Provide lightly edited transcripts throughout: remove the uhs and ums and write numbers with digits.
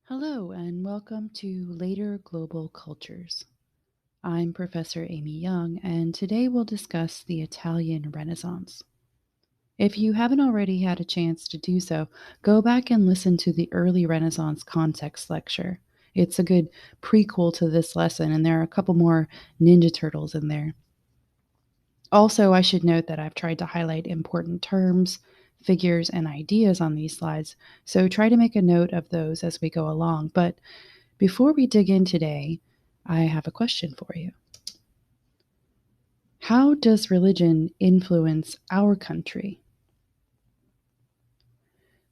Hello, and welcome to Later Global Cultures. I'm Professor Amy Young, and today we'll discuss the Italian Renaissance. If you haven't already had a chance to do so, go back and listen to the early Renaissance context lecture. It's a good prequel to this lesson, and there are a couple more Ninja Turtles in there. Also, I should note that I've tried to highlight important terms, figures, and ideas on these slides, so try to make a note of those as we go along. But before we dig in today, I have a question for you. How does religion influence our country?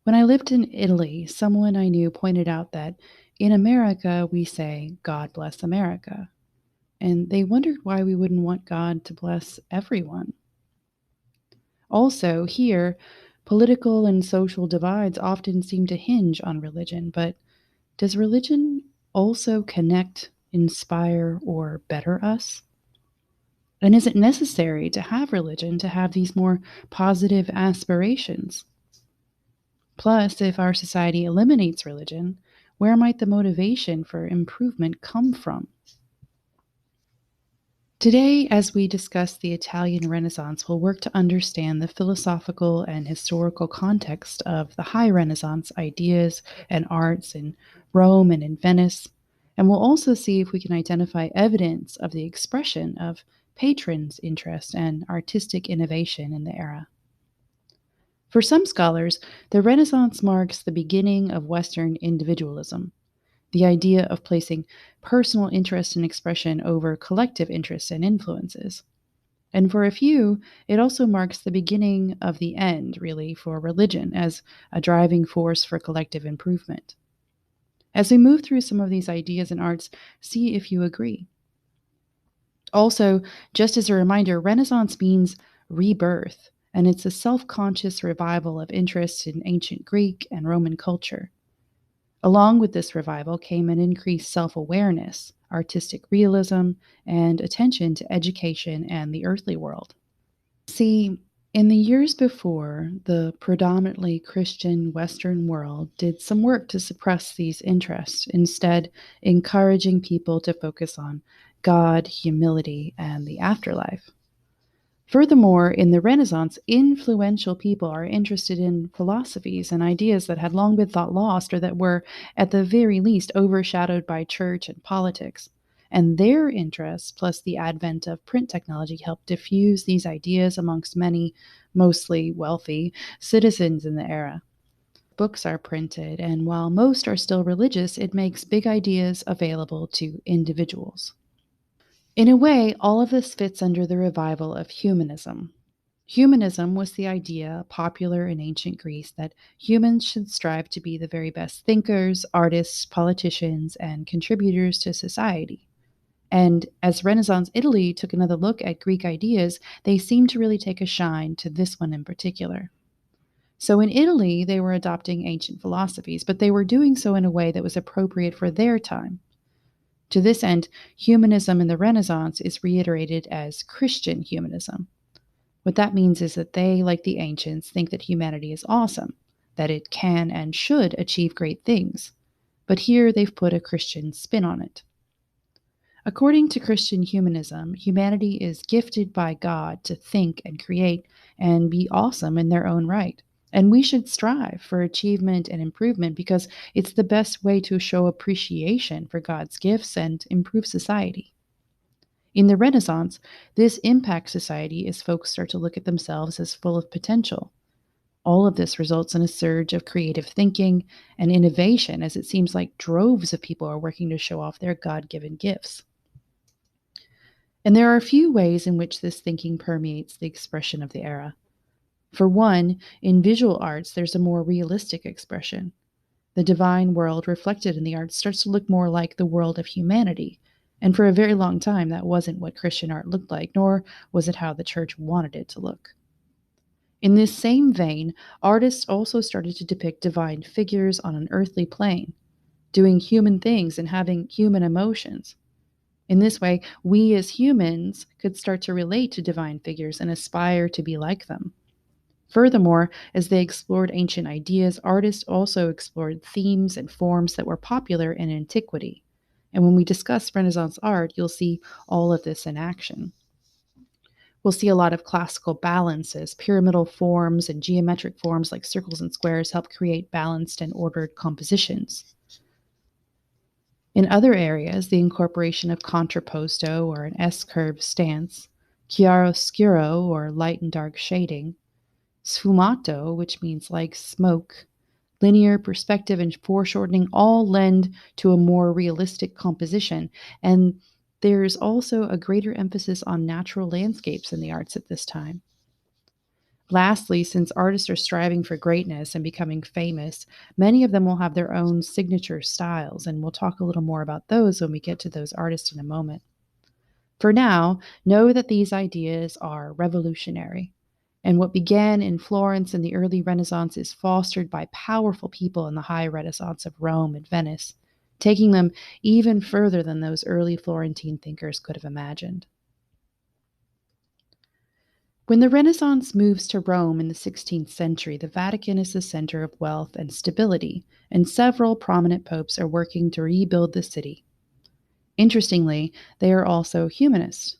When I lived in Italy, someone I knew pointed out that in America we say, God bless America. And they wondered why we wouldn't want God to bless everyone. Also, here, political and social divides often seem to hinge on religion, but does religion also connect, inspire, or better us? And is it necessary to have religion to have these more positive aspirations? Plus, if our society eliminates religion, where might the motivation for improvement come from? Today, as we discuss the Italian Renaissance, we'll work to understand the philosophical and historical context of the High Renaissance ideas and arts in Rome and in Venice. And we'll also see if we can identify evidence of the expression of patrons' interest and artistic innovation in the era. For some scholars, the Renaissance marks the beginning of Western individualism, the idea of placing personal interest and expression over collective interests and influences. And for a few, it also marks the beginning of the end, really, for religion as a driving force for collective improvement. As we move through some of these ideas and arts, see if you agree. Also, just as a reminder, Renaissance means rebirth, and it's a self conscious revival of interest in ancient Greek and Roman culture. Along with this revival came an increased self awareness, artistic realism, and attention to education and the earthly world. See, in the years before, the predominantly Christian Western world did some work to suppress these interests, instead, encouraging people to focus on God, humility, and the afterlife. Furthermore, in the Renaissance, influential people are interested in philosophies and ideas that had long been thought lost or that were, at the very least, overshadowed by church and politics. And their interests, plus the advent of print technology, helped diffuse these ideas amongst many, mostly wealthy, citizens in the era. Books are printed, and while most are still religious, it makes big ideas available to individuals. In a way, all of this fits under the revival of humanism. Humanism was the idea, popular in ancient Greece, that humans should strive to be the very best thinkers, artists, politicians, and contributors to society. And as Renaissance Italy took another look at Greek ideas, they seemed to really take a shine to this one in particular. So in Italy, they were adopting ancient philosophies, but they were doing so in a way that was appropriate for their time. To this end, humanism in the Renaissance is reiterated as Christian humanism. What that means is that they, like the ancients, think that humanity is awesome, that it can and should achieve great things. But here they've put a Christian spin on it. According to Christian humanism, humanity is gifted by God to think and create and be awesome in their own right. And we should strive for achievement and improvement because it's the best way to show appreciation for God's gifts and improve society. In the Renaissance, this impacts society as folks start to look at themselves as full of potential. All of this results in a surge of creative thinking and innovation as it seems like droves of people are working to show off their God given gifts. And there are a few ways in which this thinking permeates the expression of the era. For one, in visual arts, there's a more realistic expression. The divine world reflected in the arts starts to look more like the world of humanity. And for a very long time, that wasn't what Christian art looked like, nor was it how the church wanted it to look. In this same vein, artists also started to depict divine figures on an earthly plane, doing human things and having human emotions. In this way, we as humans could start to relate to divine figures and aspire to be like them. Furthermore, as they explored ancient ideas, artists also explored themes and forms that were popular in antiquity. And when we discuss Renaissance art, you'll see all of this in action. We'll see a lot of classical balances, pyramidal forms, and geometric forms like circles and squares help create balanced and ordered compositions. In other areas, the incorporation of contrapposto or an S curve stance, chiaroscuro or light and dark shading, sfumato, which means like smoke, linear perspective, and foreshortening all lend to a more realistic composition. And there's also a greater emphasis on natural landscapes in the arts at this time. Lastly, since artists are striving for greatness and becoming famous, many of them will have their own signature styles, and we'll talk a little more about those when we get to those artists in a moment. For now, know that these ideas are revolutionary, and what began in Florence in the early Renaissance is fostered by powerful people in the high Renaissance of Rome and Venice, taking them even further than those early Florentine thinkers could have imagined. When the Renaissance moves to Rome in the 16th century, the Vatican is the center of wealth and stability, and several prominent popes are working to rebuild the city. Interestingly, they are also humanists.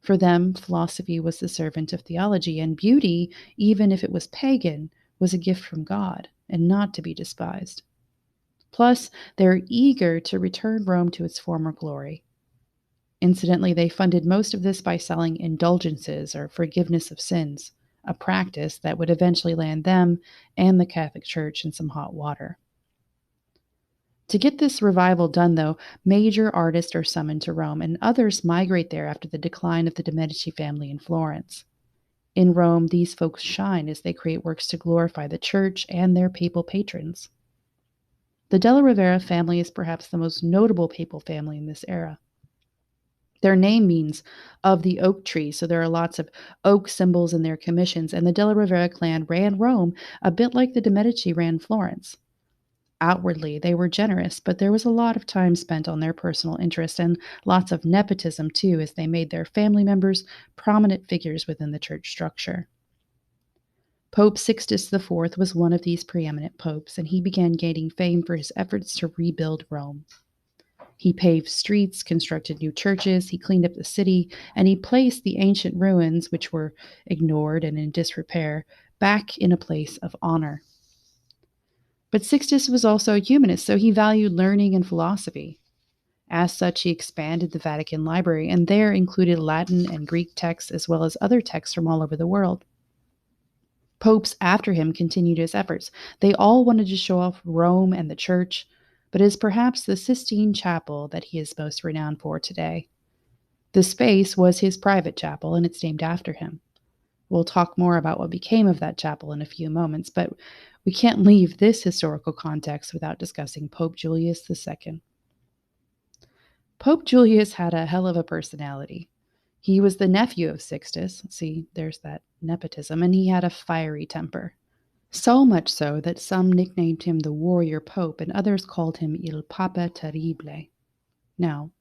For them, philosophy was the servant of theology, and beauty, even if it was pagan, was a gift from God and not to be despised. Plus, they're eager to return Rome to its former glory. Incidentally, they funded most of this by selling indulgences or forgiveness of sins, a practice that would eventually land them and the Catholic Church in some hot water. To get this revival done, though, major artists are summoned to Rome, and others migrate there after the decline of the de' Medici family in Florence. In Rome, these folks shine as they create works to glorify the church and their papal patrons. The Della Rovere family is perhaps the most notable papal family in this era. Their name means of the oak tree, so there are lots of oak symbols in their commissions, and the Della Rovere clan ran Rome a bit like the de' Medici ran Florence. Outwardly, they were generous, but there was a lot of time spent on their personal interest and lots of nepotism, too, as they made their family members prominent figures within the church structure. Pope Sixtus IV was one of these preeminent popes, and he began gaining fame for his efforts to rebuild Rome. He paved streets, constructed new churches, he cleaned up the city, and he placed the ancient ruins, which were ignored and in disrepair, back in a place of honor. But Sixtus was also a humanist, so he valued learning and philosophy. As such, he expanded the Vatican Library, and there included Latin and Greek texts as well as other texts from all over the world. Popes after him continued his efforts. They all wanted to show off Rome and the Church, but it is perhaps the Sistine Chapel that he is most renowned for today. The space was his private chapel, and it's named after him. We'll talk more about what became of that chapel in a few moments, but we can't leave this historical context without discussing Pope Julius II. Pope Julius had a hell of a personality. He was the nephew of Sixtus. See, there's that nepotism, and he had a fiery temper. So much so that some nicknamed him the warrior pope and others called him Il Papa Terrible. Now,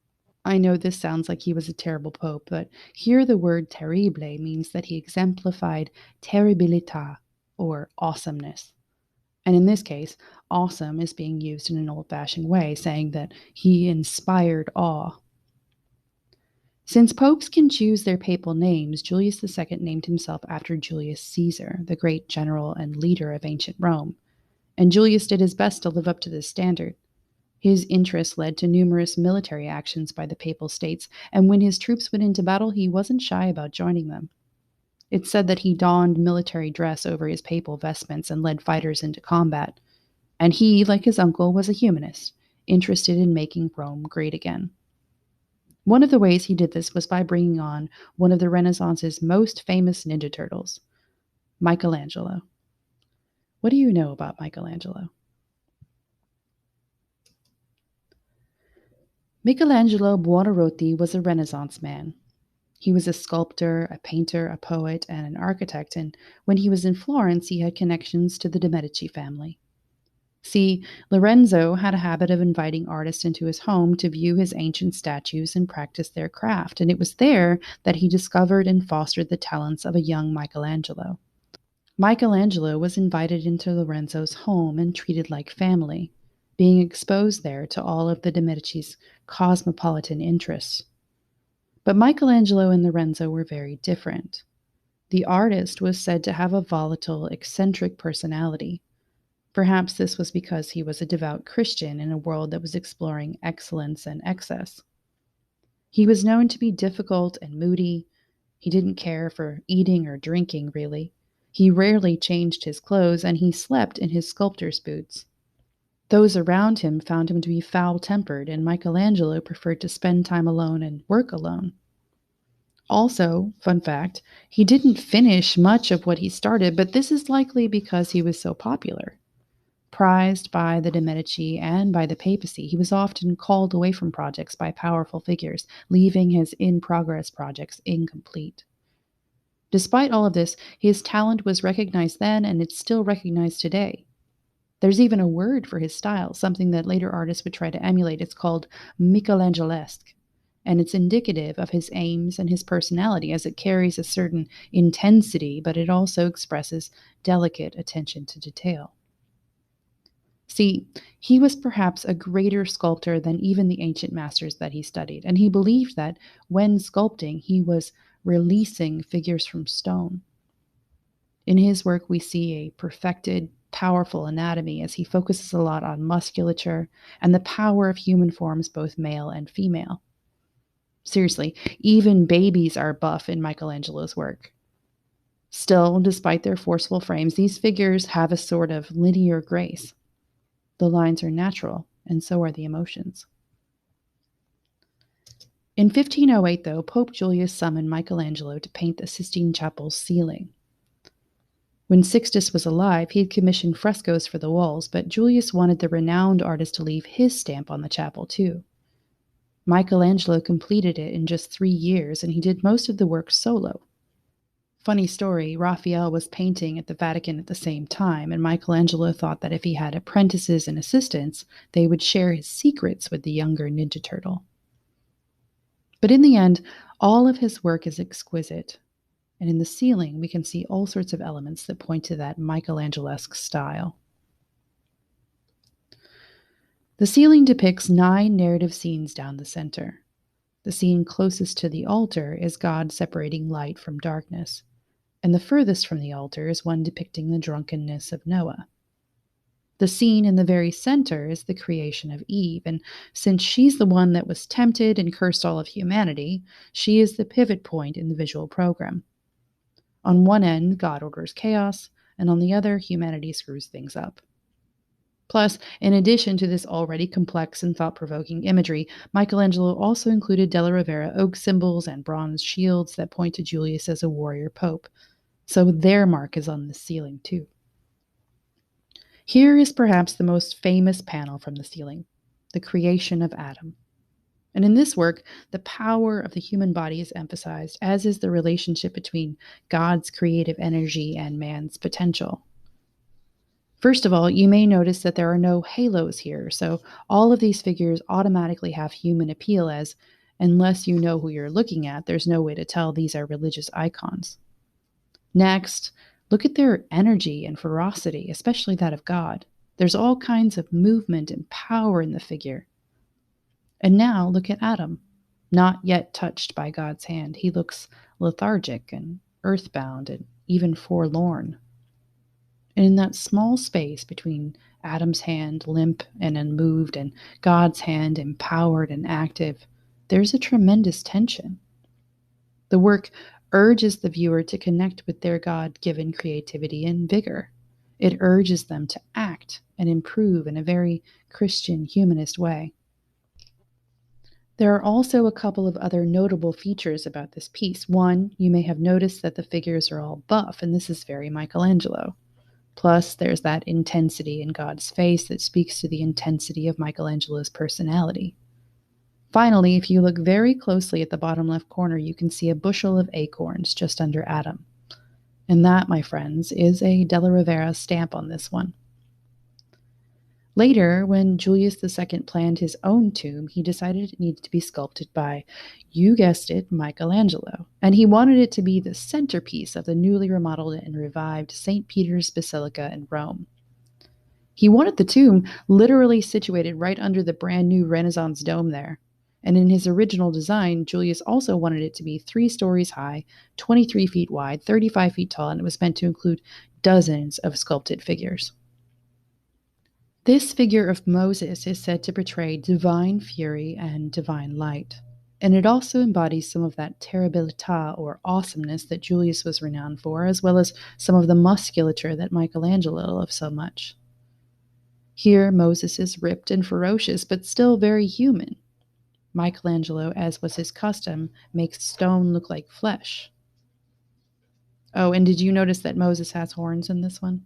I know this sounds like he was a terrible pope, but here the word terrible means that he exemplified terribilità, or awesomeness. And in this case, awesome is being used in an old-fashioned way, saying that he inspired awe. Since popes can choose their papal names, Julius II named himself after Julius Caesar, the great general and leader of ancient Rome, and Julius did his best to live up to this standard. His interests led to numerous military actions by the Papal States, and when his troops went into battle, he wasn't shy about joining them. It's said that he donned military dress over his papal vestments and led fighters into combat. And he, like his uncle, was a humanist, interested in making Rome great again. One of the ways he did this was by bringing on one of the Renaissance's most famous Ninja Turtles, Michelangelo. What do you know about Michelangelo? Michelangelo Buonarroti was a Renaissance man. He was a sculptor, a painter, a poet, and an architect, and when he was in Florence, he had connections to the de' Medici family. See, Lorenzo had a habit of inviting artists into his home to view his ancient statues and practice their craft, and it was there that he discovered and fostered the talents of a young Michelangelo. Michelangelo was invited into Lorenzo's home and treated like family, being exposed there to all of the de' Medici's cosmopolitan interests. But Michelangelo and Lorenzo were very different. The artist was said to have a volatile, eccentric personality. Perhaps this was because he was a devout Christian in a world that was exploring excellence and excess. He was known to be difficult and moody. He didn't care for eating or drinking, really. He rarely changed his clothes, and he slept in his sculptor's boots. Those around him found him to be foul tempered, and Michelangelo preferred to spend time alone and work alone. Also, fun fact, he didn't finish much of what he started, but this is likely because he was so popular. Prized by the de' Medici and by the papacy, he was often called away from projects by powerful figures, leaving his in progress projects incomplete. Despite all of this, his talent was recognized then and it's still recognized today. There's even a word for his style, something that later artists would try to emulate. It's called Michelangelesque, and it's indicative of his aims and his personality as it carries a certain intensity, but it also expresses delicate attention to detail. See, he was perhaps a greater sculptor than even the ancient masters that he studied, and he believed that when sculpting, he was releasing figures from stone. In his work, we see a perfected, powerful anatomy as he focuses a lot on musculature and the power of human forms, both male and female. Seriously, even babies are buff in Michelangelo's work. Still, despite their forceful frames, these figures have a sort of linear grace. The lines are natural, and so are the emotions. In 1508, though, Pope Julius summoned Michelangelo to paint the Sistine Chapel's ceiling. When Sixtus was alive, he had commissioned frescoes for the walls, but Julius wanted the renowned artist to leave his stamp on the chapel, too. Michelangelo completed it in just 3 years, and he did most of the work solo. Funny story, Raphael was painting at the Vatican at the same time, and Michelangelo thought that if he had apprentices and assistants, they would share his secrets with the younger Ninja Turtle. But in the end, all of his work is exquisite, and in the ceiling we can see all sorts of elements that point to that Michelangelesque style. The ceiling depicts 9 narrative scenes down the center. The scene closest to the altar is God separating light from darkness, and the furthest from the altar is one depicting the drunkenness of Noah. The scene in the very center is the creation of Eve, and since she's the one that was tempted and cursed all of humanity, she is the pivot point in the visual program. On one end, God orders chaos, and on the other, humanity screws things up. Plus, in addition to this already complex and thought-provoking imagery, Michelangelo also included della Rovere oak symbols and bronze shields that point to Julius as a warrior pope. So their mark is on the ceiling too. Here is perhaps the most famous panel from the ceiling, the creation of Adam. And in this work, the power of the human body is emphasized, as is the relationship between God's creative energy and man's potential. First of all, you may notice that there are no halos here, so all of these figures automatically have human appeal as, unless you know who you're looking at, there's no way to tell these are religious icons. Next, look at their energy and ferocity, especially that of God. There's all kinds of movement and power in the figure. And now look at Adam, not yet touched by God's hand. He looks lethargic and earthbound and even forlorn. And in that small space between Adam's hand, limp and unmoved, and God's hand, empowered and active, there's a tremendous tension. The work urges the viewer to connect with their God-given creativity and vigor. It urges them to act and improve in a very Christian humanist way. There are also a couple of other notable features about this piece. One, you may have noticed that the figures are all buff, and this is very Michelangelo. Plus, there's that intensity in God's face that speaks to the intensity of Michelangelo's personality. Finally, if you look very closely at the bottom left corner, you can see a bushel of acorns just under Adam. And that, my friends, is a della Rovere stamp on this one. Later, when Julius II planned his own tomb, he decided it needed to be sculpted by, you guessed it, Michelangelo. And he wanted it to be the centerpiece of the newly remodeled and revived St. Peter's Basilica in Rome. He wanted the tomb literally situated right under the brand new Renaissance dome there. And in his original design, Julius also wanted it to be 3 stories high, 23 feet wide, 35 feet tall, and it was meant to include dozens of sculpted figures. This figure of Moses is said to portray divine fury and divine light, and it also embodies some of that terribilità or awesomeness that Julius was renowned for, as well as some of the musculature that Michelangelo loved so much. Here, Moses is ripped and ferocious, but still very human. Michelangelo, as was his custom, makes stone look like flesh. Oh, and did you notice that Moses has horns in this one?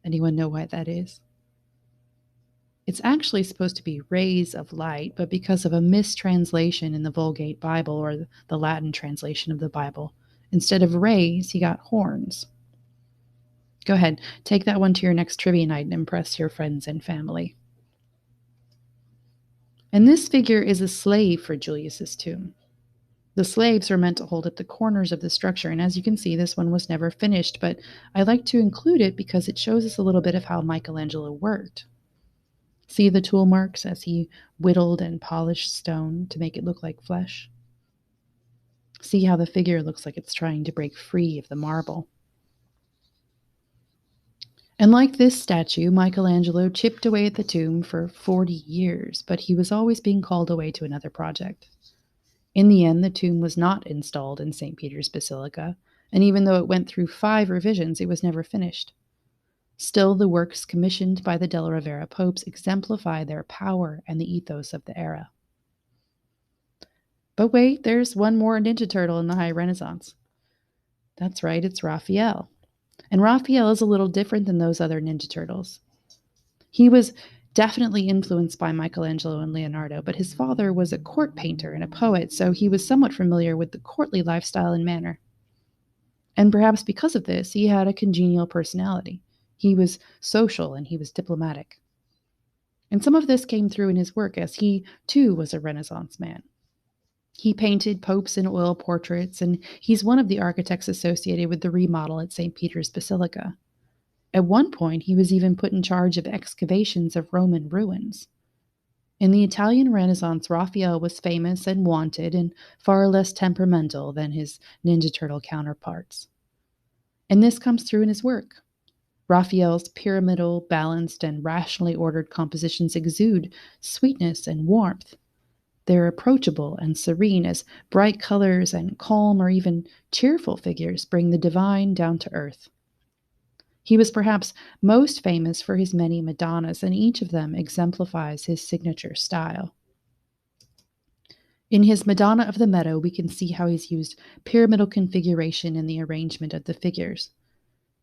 Anyone know why that is? It's actually supposed to be rays of light, but because of a mistranslation in the Vulgate Bible, or the Latin translation of the Bible, instead of rays, he got horns. Go ahead, take that one to your next trivia night and impress your friends and family. And this figure is a slave for Julius's tomb. The slaves are meant to hold up the corners of the structure, and as you can see, this one was never finished, but I like to include it because it shows us a little bit of how Michelangelo worked. See the tool marks as he whittled and polished stone to make it look like flesh? See how the figure looks like it's trying to break free of the marble. And like this statue, Michelangelo chipped away at the tomb for 40 years, but he was always being called away to another project. In the end, the tomb was not installed in St. Peter's Basilica, and even though it went through 5 revisions, it was never finished. Still, the works commissioned by the Della Rovere popes exemplify their power and the ethos of the era. But wait, there's one more Ninja Turtle in the High Renaissance. That's right, it's Raphael. And Raphael is a little different than those other Ninja Turtles. He was definitely influenced by Michelangelo and Leonardo, but his father was a court painter and a poet, so he was somewhat familiar with the courtly lifestyle and manner. And perhaps because of this, he had a congenial personality. He was social and he was diplomatic. And some of this came through in his work, as he, too, was a Renaissance man. He painted popes in oil portraits, and he's one of the architects associated with the remodel at St. Peter's Basilica. At one point, he was even put in charge of excavations of Roman ruins. In the Italian Renaissance, Raphael was famous and wanted and far less temperamental than his Ninja Turtle counterparts. And this comes through in his work. Raphael's pyramidal, balanced, and rationally ordered compositions exude sweetness and warmth. They're approachable and serene, as bright colors and calm or even cheerful figures bring the divine down to earth. He was perhaps most famous for his many Madonnas, and each of them exemplifies his signature style. In his Madonna of the Meadow, we can see how he's used pyramidal configuration in the arrangement of the figures.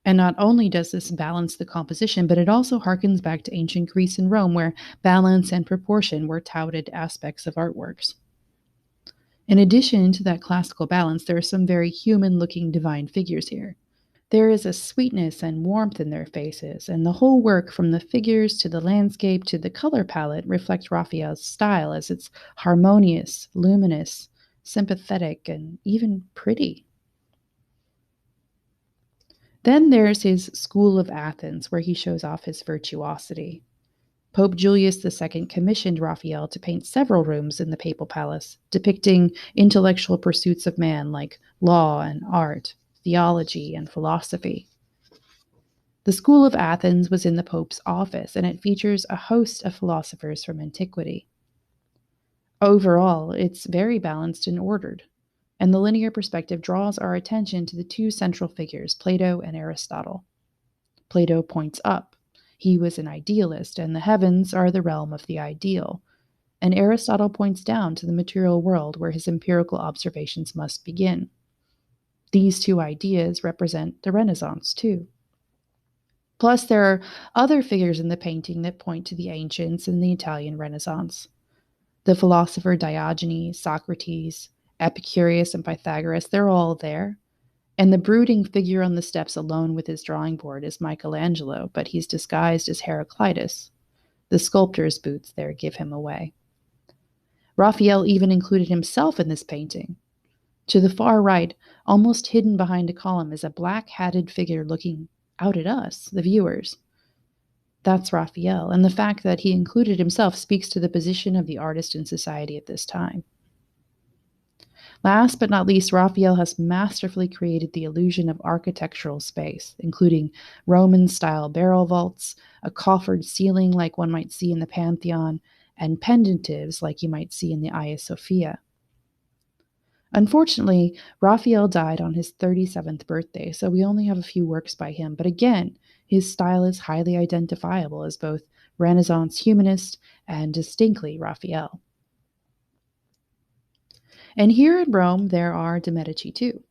And not only does this balance the composition, but it also harkens back to ancient Greece and Rome, where balance and proportion were touted aspects of artworks. In addition to that classical balance, there are some very human-looking divine figures here. There is a sweetness and warmth in their faces, and the whole work, from the figures to the landscape to the color palette, reflects Raphael's style, as it's harmonious, luminous, sympathetic, and even pretty. Then there's his School of Athens, where he shows off his virtuosity. Pope Julius II commissioned Raphael to paint several rooms in the papal palace, depicting intellectual pursuits of man like law and art, theology, and philosophy. The School of Athens was in the Pope's office, and it features a host of philosophers from antiquity. Overall, it's very balanced and ordered, and the linear perspective draws our attention to the 2 central figures, Plato and Aristotle. Plato points up. He was an idealist, and the heavens are the realm of the ideal. And Aristotle points down to the material world, where his empirical observations must begin. These 2 ideas represent the Renaissance, too. Plus, there are other figures in the painting that point to the ancients and the Italian Renaissance. The philosopher Diogenes, Socrates, Epicurus, and Pythagoras, they're all there. And the brooding figure on the steps alone with his drawing board is Michelangelo, but he's disguised as Heraclitus. The sculptor's boots there give him away. Raphael even included himself in this painting. To the far right, almost hidden behind a column, is a black-hatted figure looking out at us, the viewers. That's Raphael, and the fact that he included himself speaks to the position of the artist in society at this time. Last but not least, Raphael has masterfully created the illusion of architectural space, including Roman-style barrel vaults, a coffered ceiling like one might see in the Pantheon, and pendentives like you might see in the Hagia Sophia. Unfortunately, Raphael died on his 37th birthday, so we only have a few works by him, but again, his style is highly identifiable as both Renaissance humanist and distinctly Raphael. And here in Rome, there are de' Medici too.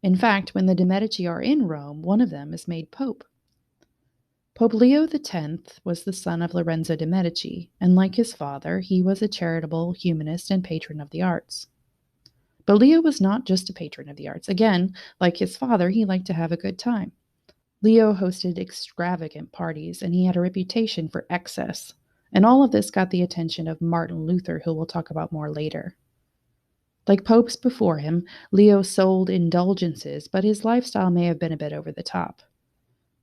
In fact, when the de' Medici are in Rome, one of them is made pope. Pope Leo X was the son of Lorenzo de' Medici, and like his father, he was a charitable humanist and patron of the arts. But Leo was not just a patron of the arts. Again, like his father, he liked to have a good time. Leo hosted extravagant parties, and he had a reputation for excess. And all of this got the attention of Martin Luther, who we'll talk about more later. Like popes before him, Leo sold indulgences, but his lifestyle may have been a bit over the top.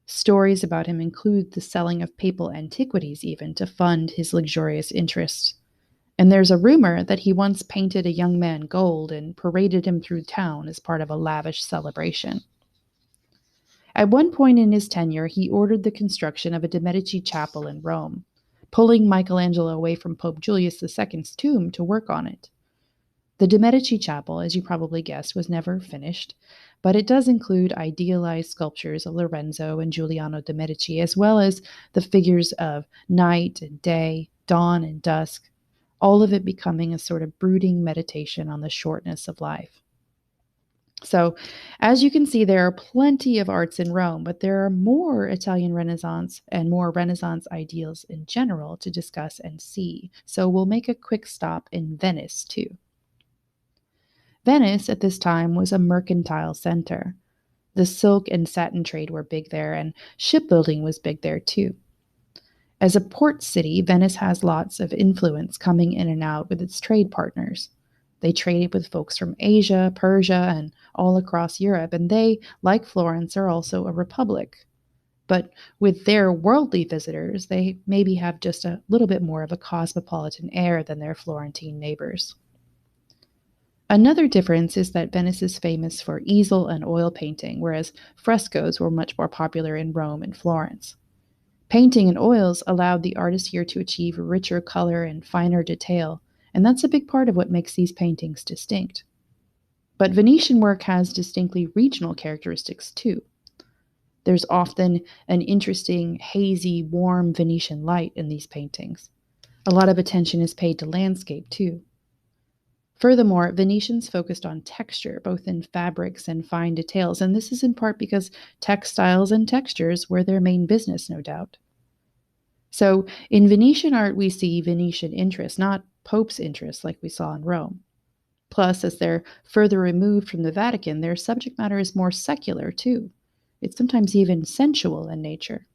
Stories about him include the selling of papal antiquities even to fund his luxurious interests. And there's a rumor that he once painted a young man gold and paraded him through town as part of a lavish celebration. At one point in his tenure, he ordered the construction of a de' Medici chapel in Rome, pulling Michelangelo away from Pope Julius II's tomb to work on it. The de' Medici chapel, as you probably guessed, was never finished, but it does include idealized sculptures of Lorenzo and Giuliano de' Medici, as well as the figures of night and day, dawn and dusk, all of it becoming a sort of brooding meditation on the shortness of life. So, as you can see, there are plenty of arts in Rome, but there are more Italian Renaissance and more Renaissance ideals in general to discuss and see. So, we'll make a quick stop in Venice, too. Venice at this time was a mercantile center. The silk and satin trade were big there, and shipbuilding was big there too. As a port city, Venice has lots of influence coming in and out with its trade partners. They traded with folks from Asia, Persia, and all across Europe, and they, like Florence, are also a republic. But with their worldly visitors, they maybe have just a little bit more of a cosmopolitan air than their Florentine neighbors. Another difference is that Venice is famous for easel and oil painting, whereas frescoes were much more popular in Rome and Florence. Painting in oils allowed the artist here to achieve richer color and finer detail, and that's a big part of what makes these paintings distinct. But Venetian work has distinctly regional characteristics too. There's often an interesting, hazy, warm Venetian light in these paintings. A lot of attention is paid to landscape too. Furthermore, Venetians focused on texture, both in fabrics and fine details, and this is in part because textiles and textures were their main business, no doubt. So, in Venetian art, we see Venetian interest, not Pope's interest like we saw in Rome. Plus, as they're further removed from the Vatican, their subject matter is more secular, too. It's sometimes even sensual in nature.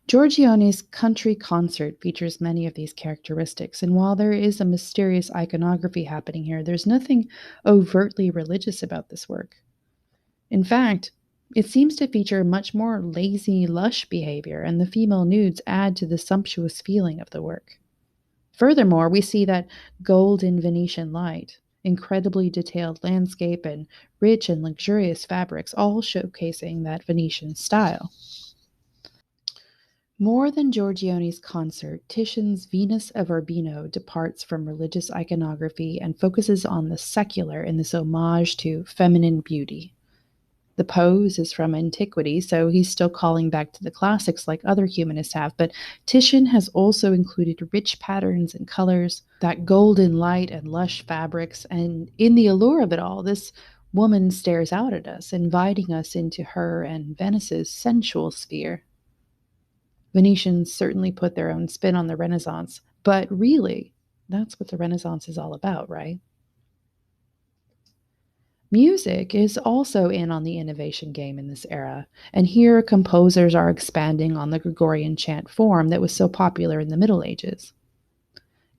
Giorgione's Country Concert features many of these characteristics, and while there is a mysterious iconography happening here, there's nothing overtly religious about this work. In fact, it seems to feature much more lazy, lush behavior, and the female nudes add to the sumptuous feeling of the work. Furthermore, we see that golden Venetian light, incredibly detailed landscape, and rich and luxurious fabrics, all showcasing that Venetian style. More than Giorgione's concert, Titian's Venus of Urbino departs from religious iconography and focuses on the secular in this homage to feminine beauty. The pose is from antiquity, so he's still calling back to the classics like other humanists have, but Titian has also included rich patterns and colors, that golden light and lush fabrics, and in the allure of it all, this woman stares out at us, inviting us into her and Venice's sensual sphere. Venetians certainly put their own spin on the Renaissance, but really, that's what the Renaissance is all about, right? Music is also in on the innovation game in this era, and here composers are expanding on the Gregorian chant form that was so popular in the Middle Ages.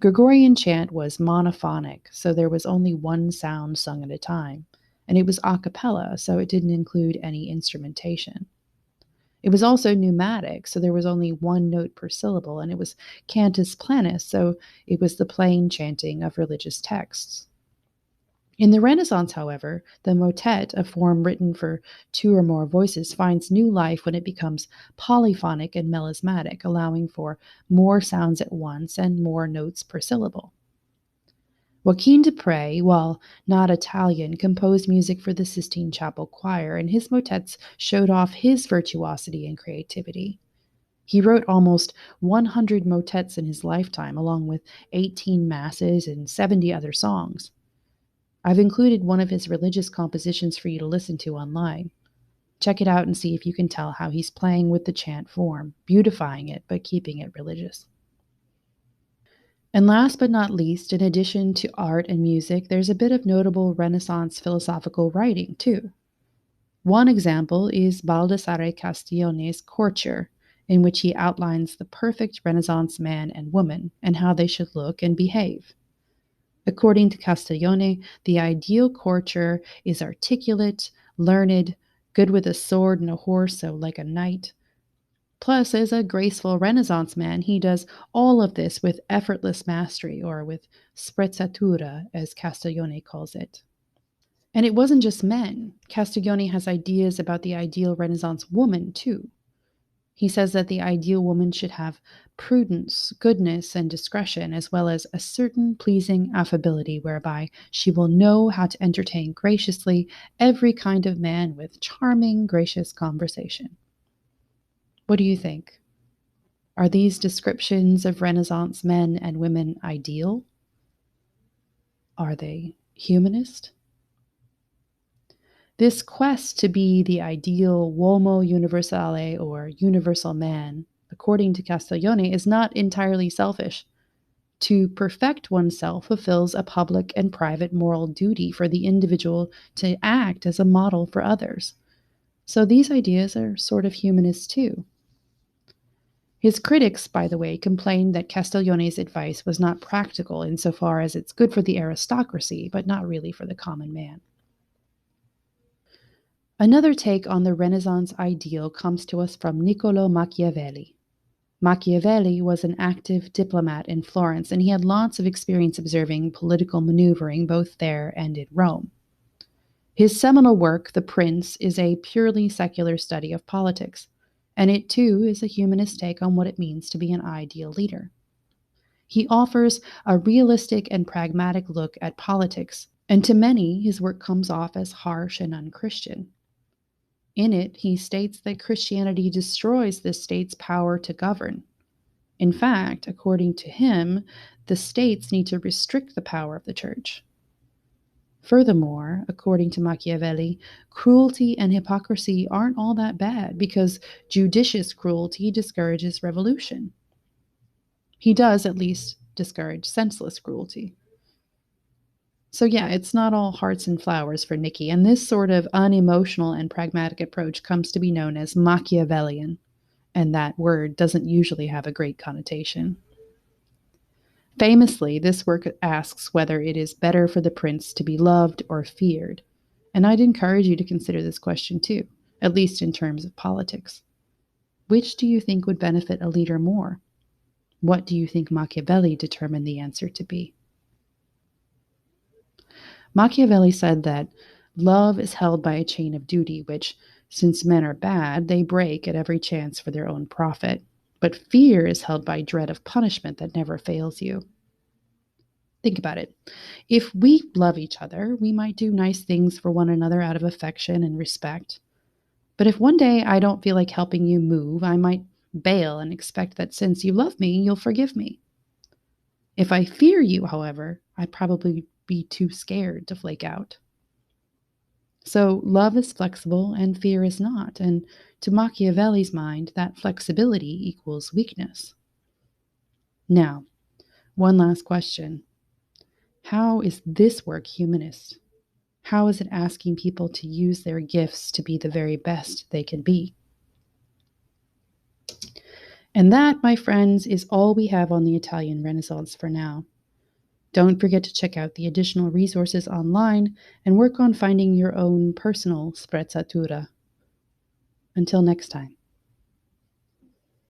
Gregorian chant was monophonic, so there was only one sound sung at a time, and it was a cappella, so it didn't include any instrumentation. It was also pneumatic, so there was only one note per syllable, and it was cantus planus, so it was the plain chanting of religious texts. In the Renaissance, however, the motet, a form written for two or more voices, finds new life when it becomes polyphonic and melismatic, allowing for more sounds at once and more notes per syllable. Joaquin de Prey, while not Italian, composed music for the Sistine Chapel Choir, and his motets showed off his virtuosity and creativity. He wrote almost 100 motets in his lifetime, along with 18 masses and 70 other songs. I've included one of his religious compositions for you to listen to online. Check it out and see if you can tell how he's playing with the chant form, beautifying it, but keeping it religious. And last but not least, in addition to art and music, there's a bit of notable Renaissance philosophical writing, too. One example is Baldassare Castiglione's Courtier, in which he outlines the perfect Renaissance man and woman and how they should look and behave. According to Castiglione, the ideal courtier is articulate, learned, good with a sword and a horse, so like a knight. Plus, as a graceful Renaissance man, he does all of this with effortless mastery, or with sprezzatura, as Castiglione calls it. And it wasn't just men. Castiglione has ideas about the ideal Renaissance woman, too. He says that the ideal woman should have prudence, goodness, and discretion, as well as a certain pleasing affability whereby she will know how to entertain graciously every kind of man with charming, gracious conversation. What do you think? Are these descriptions of Renaissance men and women ideal? Are they humanist? This quest to be the ideal uomo universale, or universal man, according to Castiglione, is not entirely selfish. To perfect oneself fulfills a public and private moral duty for the individual to act as a model for others. So these ideas are sort of humanist too. His critics, by the way, complained that Castiglione's advice was not practical insofar as it's good for the aristocracy, but not really for the common man. Another take on the Renaissance ideal comes to us from Niccolò Machiavelli. Machiavelli was an active diplomat in Florence, and he had lots of experience observing political maneuvering both there and in Rome. His seminal work, The Prince, is a purely secular study of politics, and it too is a humanist take on what it means to be an ideal leader. He offers a realistic and pragmatic look at politics, and to many, his work comes off as harsh and unchristian. In it, he states that Christianity destroys the state's power to govern. In fact, according to him, the states need to restrict the power of the church. Furthermore, according to Machiavelli, cruelty and hypocrisy aren't all that bad because judicious cruelty discourages revolution. He does at least discourage senseless cruelty. So yeah, it's not all hearts and flowers for Nicky, and this sort of unemotional and pragmatic approach comes to be known as Machiavellian, and that word doesn't usually have a great connotation. Famously, this work asks whether it is better for the prince to be loved or feared, and I'd encourage you to consider this question too, at least in terms of politics. Which do you think would benefit a leader more? What do you think Machiavelli determined the answer to be? Machiavelli said that love is held by a chain of duty, which, since men are bad, they break at every chance for their own profit. But fear is held by dread of punishment that never fails you. Think about it. If we love each other, we might do nice things for one another out of affection and respect. But if one day I don't feel like helping you move, I might bail and expect that since you love me, you'll forgive me. If I fear you, however, I'd probably be too scared to flake out. So love is flexible and fear is not, and to Machiavelli's mind, that flexibility equals weakness. Now, one last question. How is this work humanist? How is it asking people to use their gifts to be the very best they can be? And that, my friends, is all we have on the Italian Renaissance for now. Don't forget to check out the additional resources online and work on finding your own personal sprezzatura. Until next time.